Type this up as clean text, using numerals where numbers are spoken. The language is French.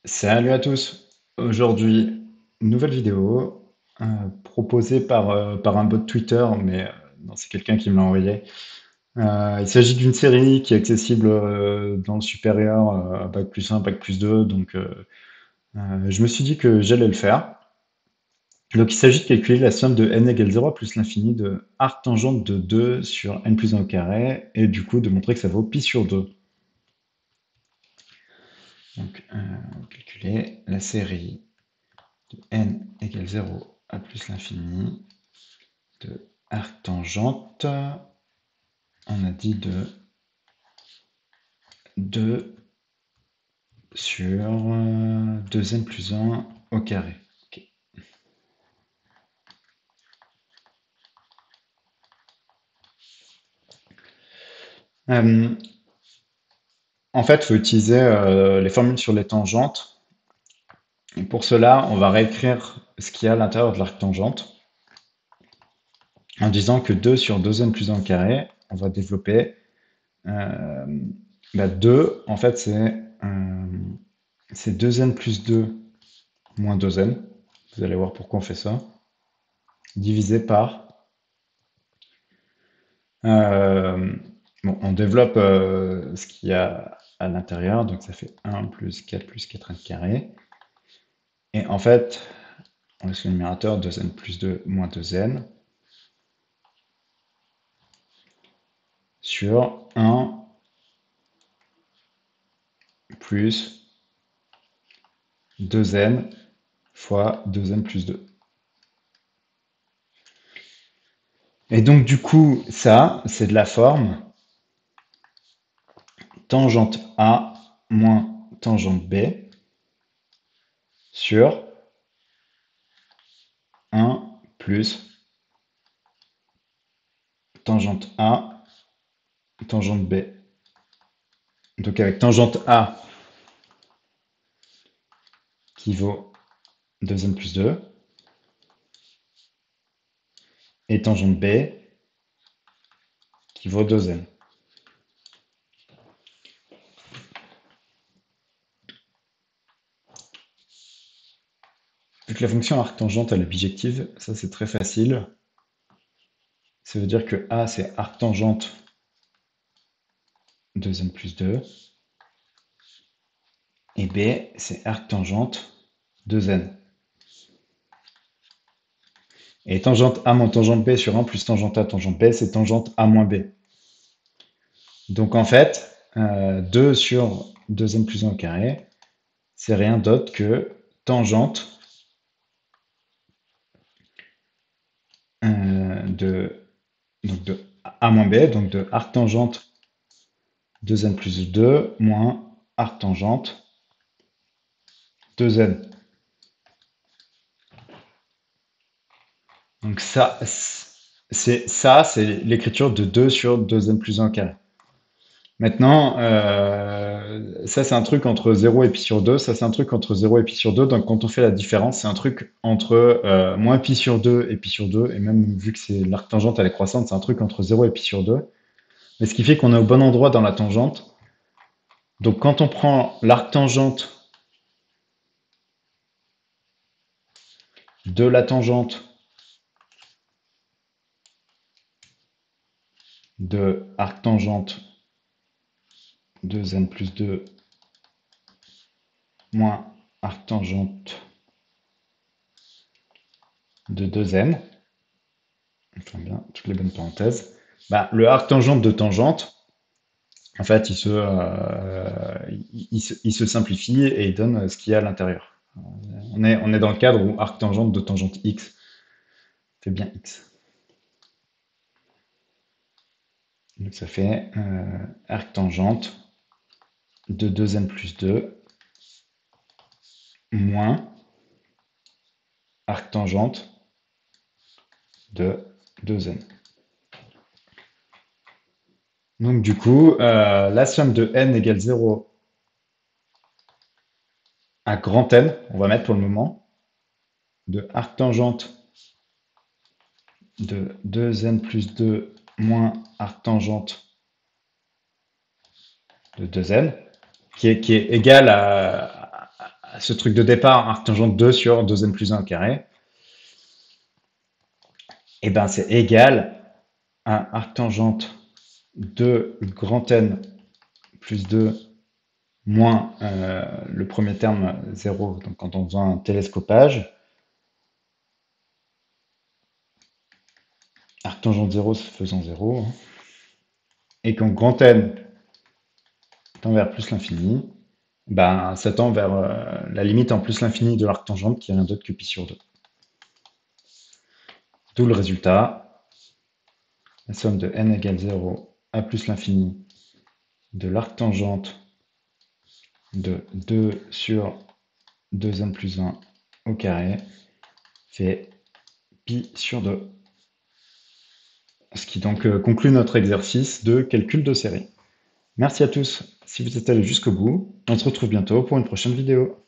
Salut à tous. Aujourd'hui, nouvelle vidéo proposée par un bot Twitter, mais non, c'est quelqu'un qui me l'a envoyé. Il s'agit d'une série qui est accessible dans le supérieur à bac plus 1, bac plus 2, donc je me suis dit que j'allais le faire. Donc il s'agit de calculer la somme de n égale 0 plus l'infini de arctangente de 2 sur n plus 1 au carré, et du coup de montrer que ça vaut pi sur 2. Donc on va calculer la série n égale 0 à plus l'infini de arctangente, on a dit de 2 sur 2n plus 1 au carré. Ok. Euh, En fait, il faut utiliser les formules sur les tangentes. Et pour cela, on va réécrire ce qu'il y a à l'intérieur de l'arctangente en disant que 2 sur 2n plus 1 au carré, on va développer euh, 2, en fait, c'est 2n plus 2 moins 2n. Vous allez voir pourquoi on fait ça. Divisé par. euh, bon, on développe ce qu'il y a à l'intérieur, donc ça fait 1 plus 4 plus 4n carré. Et en fait, on laisse le numérateur 2n plus 2 moins 2n sur 1 plus 2n fois 2n plus 2. Et donc du coup, ça, c'est de la forme tangente A moins tangente B sur 1 plus tangente A, tangente B. Donc avec tangente A qui vaut 2n plus 2 et tangente B qui vaut 2n. Vu que la fonction arctangente elle est bijective, ça c'est très facile. Ça veut dire que A c'est arctangente 2n plus 2 et B c'est arctangente 2n. Et tangente A moins tangente B sur 1 plus tangente A tangente B, c'est tangente A moins B. Donc en fait, 2 sur 2n plus 1 au carré, c'est rien d'autre que tangente de A moins B, donc de arctangente 2n plus 2 moins arctangente 2n. Donc c'est l'écriture de 2 sur 2n plus 1 au carré. Maintenant, ça c'est un truc entre 0 et pi sur 2, ça c'est un truc entre 0 et pi sur 2, donc quand on fait la différence, c'est un truc entre moins pi sur 2 et pi sur 2, et même vu que c'est l'arctangente elle est croissante, c'est un truc entre 0 et pi sur 2. Mais ce qui fait qu'on est au bon endroit dans la tangente. Donc quand on prend l'arctangente de la tangente de arctangente 2n plus 2 moins arctangente de 2n, enfin bien toutes les bonnes parenthèses, bah, le arctangente de tangente, en fait, il se simplifie et il donne ce qu'il y a à l'intérieur. On est dans le cadre où arctangente de tangente x fait bien x. Donc ça fait arctangente de 2n plus 2 moins arctangente de 2n. Donc du coup, la somme de n égale 0 à grand N, on va mettre pour le moment, de arctangente de 2n plus 2 moins arctangente de 2n, qui est égal ce truc de départ, arc tangente 2 sur 2n plus 1 au carré, et ben c'est égal à arc tangente de grand N plus 2 moins le premier terme 0, donc quand on faisait un télescopage, arc tangente 0 se faisant 0, hein, et quand grand N tend vers plus l'infini, ben, ça tend vers la limite en plus l'infini de l'arc tangente qui est rien d'autre que pi sur 2. D'où le résultat, la somme de n égale 0 à plus l'infini de l'arc tangente de 2 sur 2n plus 1 au carré fait pi sur 2. Ce qui donc conclut notre exercice de calcul de série. Merci à tous si vous êtes allés jusqu'au bout. On se retrouve bientôt pour une prochaine vidéo.